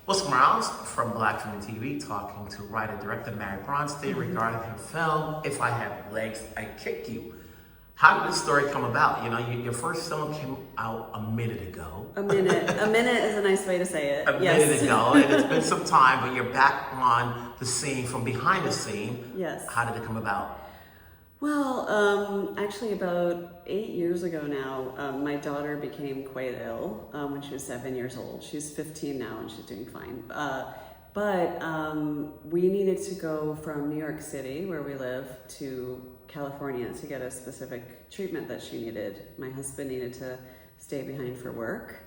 Well, Smiles from Black Film and TV talking to writer-director Mary Bronstein regarding her film, If I Had Legs, I'd Kick You. How did this story come about? You know, your first film came out a minute ago. A minute is a nice way to say it. A minute ago, and it's been some time, but you're back on the scene from behind the scene. Yes. How did it come about? Well, actually about 8 years ago now, my daughter became quite ill when she was 7 years old. She's 15 now and she's doing fine. But we needed to go from New York City, where we live, to California to get a specific treatment that she needed. My husband needed to stay behind for work.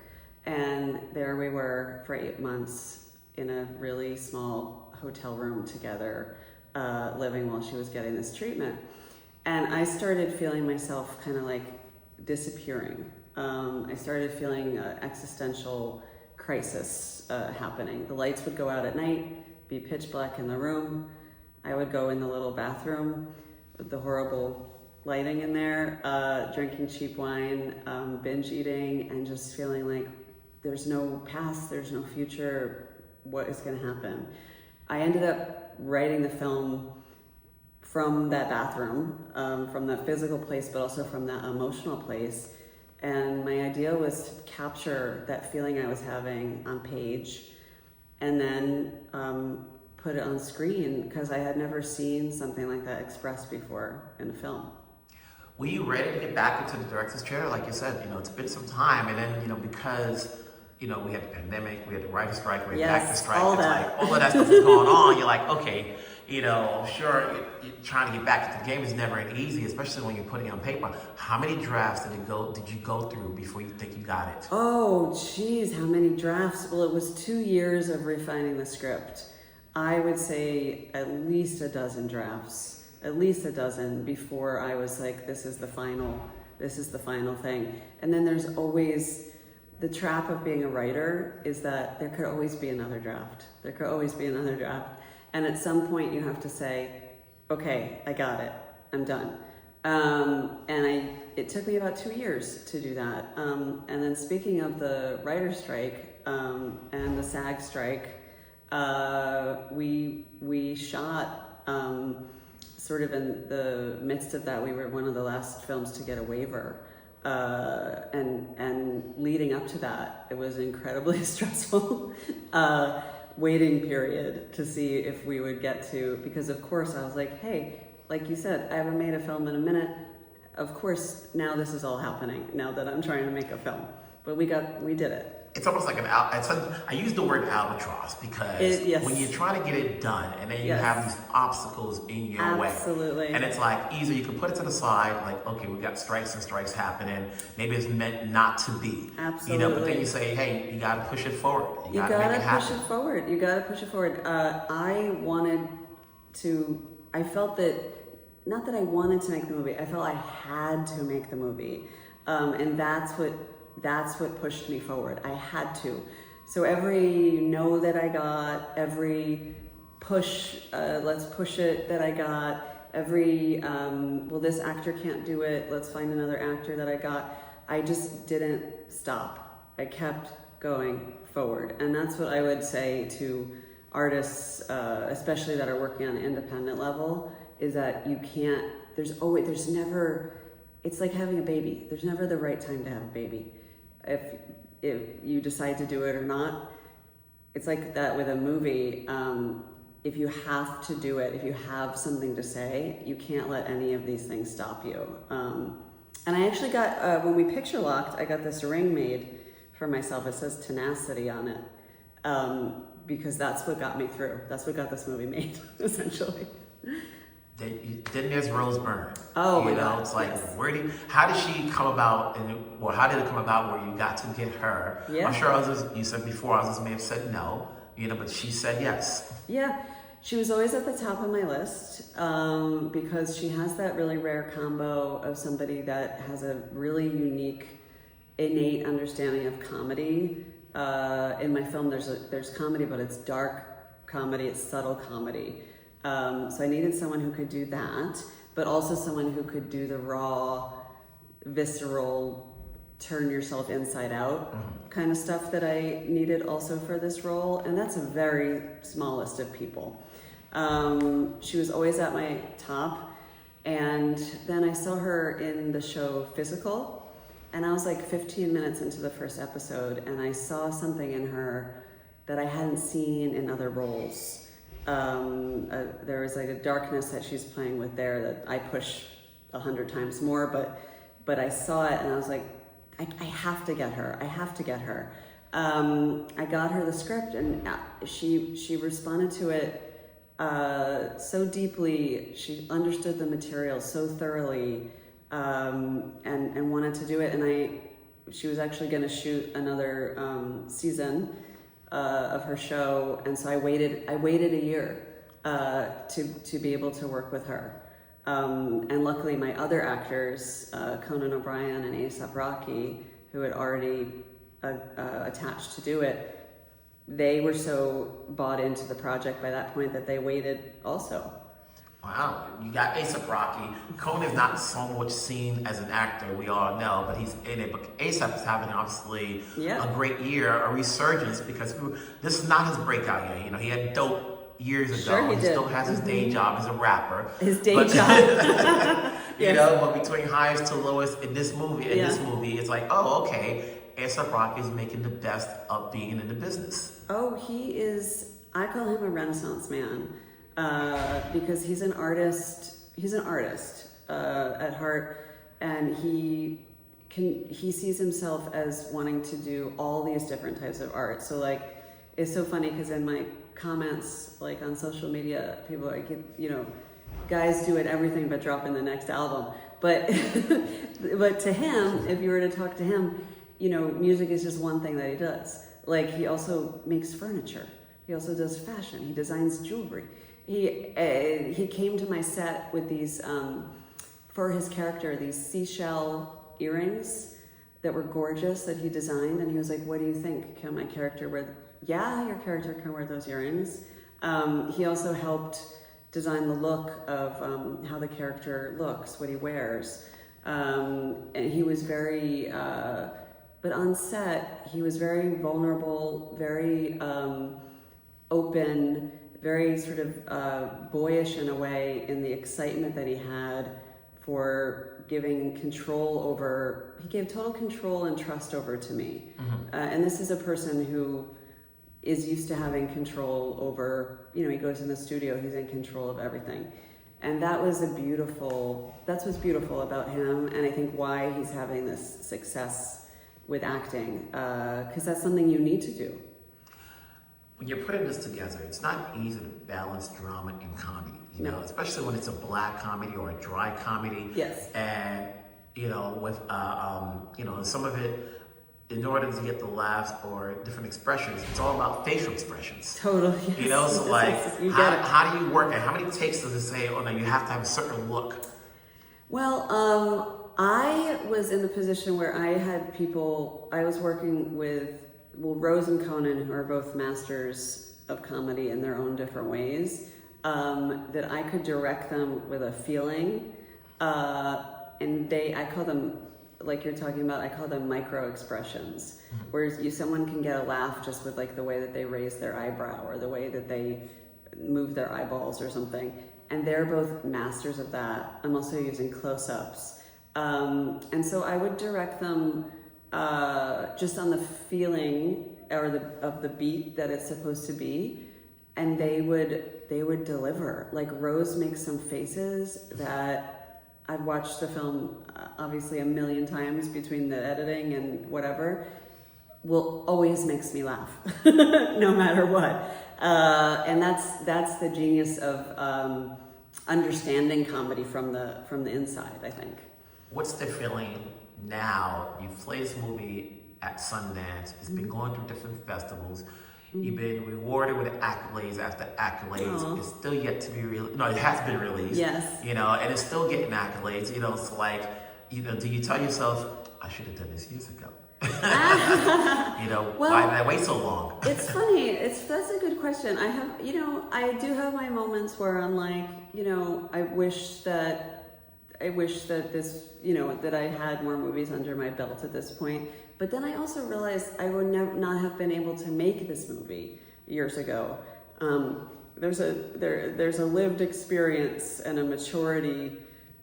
And there we were for 8 months in a really small hotel room together, living while she was getting this treatment. And I started feeling myself kind of like disappearing. I started feeling an existential crisis happening. The lights would go out at night, be pitch black in the room. I would go in the little bathroom with the horrible lighting in there, drinking cheap wine, binge eating, and just feeling like there's no past, there's no future, what is gonna happen? I ended up writing the film from that bathroom, from that physical place, but also from that emotional place. And my idea was to capture that feeling I was having on page and then put it on screen, because I had never seen something like that expressed before in a film. Were you ready to get back into the director's chair? Like you said, it's been some time, and then, because, we had the pandemic, we had the writer's strike, we had the actor's strike, all it's that. like all of that stuff is going on. You're like, okay, I'm sure you're trying to get back into the game is never easy, especially when you're putting it on paper. How many drafts did you go through before you think you got it? Oh, geez, how many drafts? Well, it was 2 years of refining the script. I would say at least a dozen drafts, before I was like, this is the final thing. And then there's always, the trap of being a writer is that there could always be another draft. And at some point you have to say, okay, I got it, I'm done. It took me about 2 years to do that. And then speaking of the writer's strike and the SAG strike, we shot sort of in the midst of that. We were one of the last films to get a waiver. And leading up to that, it was incredibly stressful. Waiting period to see if we would get to, because of course I was like, hey, like you said, I haven't made a film in a minute. Of course, now this is all happening, now that I'm trying to make a film. But we did it. It's almost like I use the word albatross because when you're trying to get it done and then you have these obstacles in your way. Absolutely. And it's like either you can put it to the side, like, okay, we've got strikes and strikes happening. Maybe it's meant not to be. Absolutely. But then you say, hey, you got to push it forward. You got to push it forward. I felt that, not that I wanted to make the movie, I felt I had to make the movie. And that's what pushed me forward. I had to. So every no that I got, every push, let's push it that I got, every, well, this actor can't do it, let's find another actor that I got, I just didn't stop. I kept going forward. And that's what I would say to artists, especially that are working on an independent level, is that you can't, there's never, it's like having a baby. There's never the right time to have a baby. If you decide to do it or not, it's like that with a movie. If you have to do it, if you have something to say, you can't let any of these things stop you. And I actually got, when we picture locked, I got this ring made for myself. It says tenacity on it, because that's what got me through. That's what got this movie made, essentially. Then there's Rose Byrne. Oh my God, it's like, yes. How did she come about, how did it come about where you got to get her? Yeah. I'm sure others, you said before, others may have said no, but she said yes. Yeah, she was always at the top of my list, because she has that really rare combo of somebody that has a really unique, innate understanding of comedy. In my film, there's comedy, but it's dark comedy, it's subtle comedy. So I needed someone who could do that, but also someone who could do the raw, visceral, turn yourself inside out kind of stuff that I needed also for this role. And that's a very small list of people. She was always at my top. And then I saw her in the show Physical. And I was like 15 minutes into the first episode, and I saw something in her that I hadn't seen in other roles. There was like a darkness that she's playing with there that I push 100 times more, but I saw it and I was like, I have to get her. I have to get her. I got her the script, and she responded to it so deeply. She understood the material so thoroughly. And wanted to do it, and she was actually going to shoot another season of her show, and so I waited a year to be able to work with her. And luckily, my other actors, Conan O'Brien and A$AP Rocky, who had already attached to do it, they were so bought into the project by that point that they waited also. Wow, you got A$AP Rocky. Conan is not so much seen as an actor, we all know, but he's in it. But A$AP is having obviously a great year, a resurgence, because this is not his breakout year. You know, he had dope years ago. Sure, he still has his day job as a rapper. His day job. You know, but between highs to lowest in this movie, it's like, oh, okay, A$AP Rocky is making the best of being in the business. Oh, he is, I call him a Renaissance man. Because he's an artist at heart, and he sees himself as wanting to do all these different types of art. So like, it's so funny because in my comments, like on social media, people are like, you know, guys do it everything but drop in the next album. But but to him, if you were to talk to him, you know, music is just one thing that he does. Like, he also makes furniture. He also does fashion. He designs jewelry. He came to my set with these, for his character, these seashell earrings that were gorgeous that he designed. And he was like, what do you think? Can my character wear? Yeah, your character can wear those earrings. He also helped design the look of how the character looks, what he wears. And he was very, but on set, he was very vulnerable, very open, very sort of boyish in a way, in the excitement that he had for giving control over, he gave total control and trust over to me. And this is a person who is used to having control over, you know, he goes in the studio, he's in control of everything. And that's what's beautiful about him, and I think why he's having this success with acting, because that's something you need to do. When you're putting this together, it's not easy to balance drama and comedy, you know, especially when it's a black comedy or a dry comedy. Yes. And, you know, with, you know, some of it, in order to get the laughs or different expressions, it's all about facial expressions. Totally. Yes. You know, so like, how do you work it? How many takes does it say, oh no, you have to have a certain look? Well, I was in the position where I had people, I was working with, well, Rose and Conan, who are both masters of comedy in their own different ways, that I could direct them with a feeling, and I call them, like you're talking about, I call them micro expressions, where someone can get a laugh just with like the way that they raise their eyebrow or the way that they move their eyeballs or something, and they're both masters of that. I'm also using close-ups, and so I would direct them just on the feeling of the beat that it's supposed to be, and they would deliver. Like, Rose makes some faces that I've watched the film obviously a million times between the editing and whatever, always makes me laugh no matter what, and that's the genius of understanding comedy from the inside, I think. What's the feeling now? You've played this movie at Sundance. It's been going through different festivals. You've been rewarded with accolades after accolades. Aww. It's still yet to be released. No, it has been released. Yes. You know, and it's still getting accolades. You know, it's like, you know, do you tell yourself, I should have done this years ago? You know, why did I wait so long? It's funny. That's a good question. I do have my moments where I'm like, you know, I wish that I wish that this, you know, that I had more movies under my belt at this point. But then I also realized I would not have been able to make this movie years ago. There's a lived experience and a maturity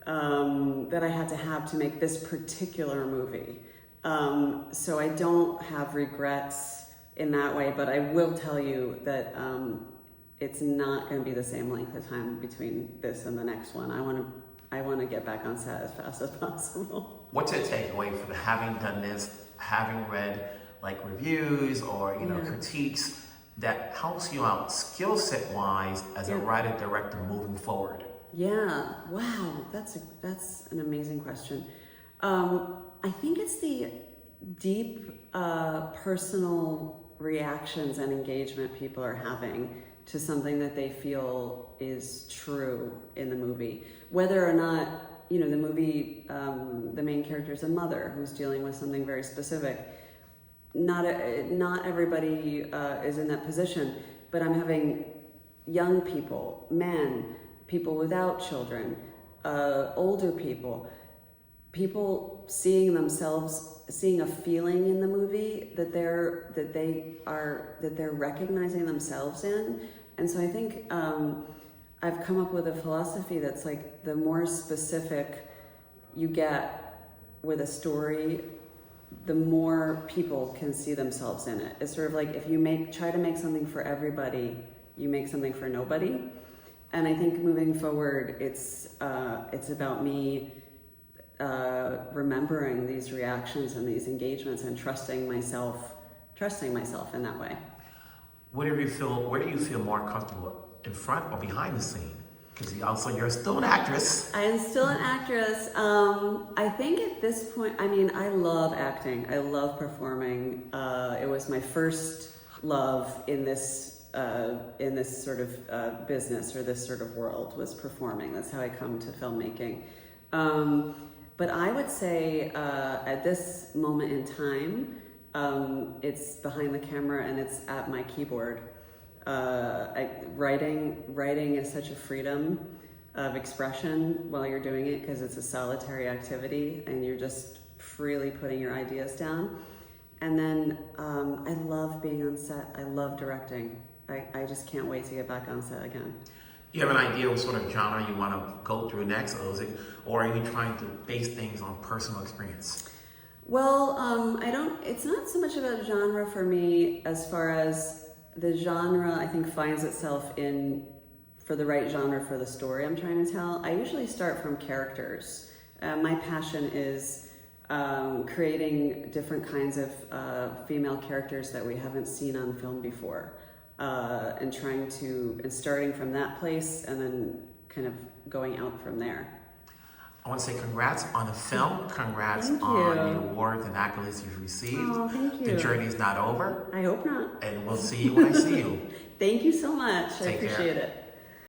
that I had to have to make this particular movie. So I don't have regrets in that way, but I will tell you that it's not going to be the same length of time between this and the next one. I want to get back on set as fast as possible. What's your takeaway from having done this, having read like reviews or critiques that helps you out skill set wise as a writer director moving forward? Yeah, wow, that's an amazing question. I think it's the deep personal reactions and engagement people are having to something that they feel is true in the movie. Whether or not, you know, the movie, the main character is a mother who's dealing with something very specific. Not everybody is in that position, but I'm having young people, men, people without children, older people seeing themselves, seeing a feeling in the movie that they're recognizing themselves in. And so I think I've come up with a philosophy that's like, the more specific you get with a story, the more people can see themselves in it. It's sort of like, if you try to make something for everybody, you make something for nobody. And I think moving forward, it's about me remembering these reactions and these engagements and trusting myself in that way. Where do you feel more comfortable, in front or behind the scene? Because you're still an actress. I am still an actress. I think at this point, I mean, I love acting. I love performing. It was my first love in this sort of business, or this sort of world, was performing. That's how I come to filmmaking. But I would say at this moment in time, it's behind the camera and it's at my keyboard. Writing is such a freedom of expression while you're doing it, because it's a solitary activity and you're just freely putting your ideas down. And then I love being on set. I love directing. I just can't wait to get back on set again. You have an idea what sort of genre you want to go through next, or are you trying to base things on personal experience? Well, it's not so much about genre for me, as far as the genre, I think, finds itself for the right genre for the story I'm trying to tell. I usually start from characters. My passion is creating different kinds of female characters that we haven't seen on film before. And starting from that place and then kind of going out from there. I want to say congrats on the film. Congrats on the awards and accolades you've received. Oh, thank you. The journey's not over. I hope not. And we'll see you when I see you. Thank you so much. I Take care. appreciate it.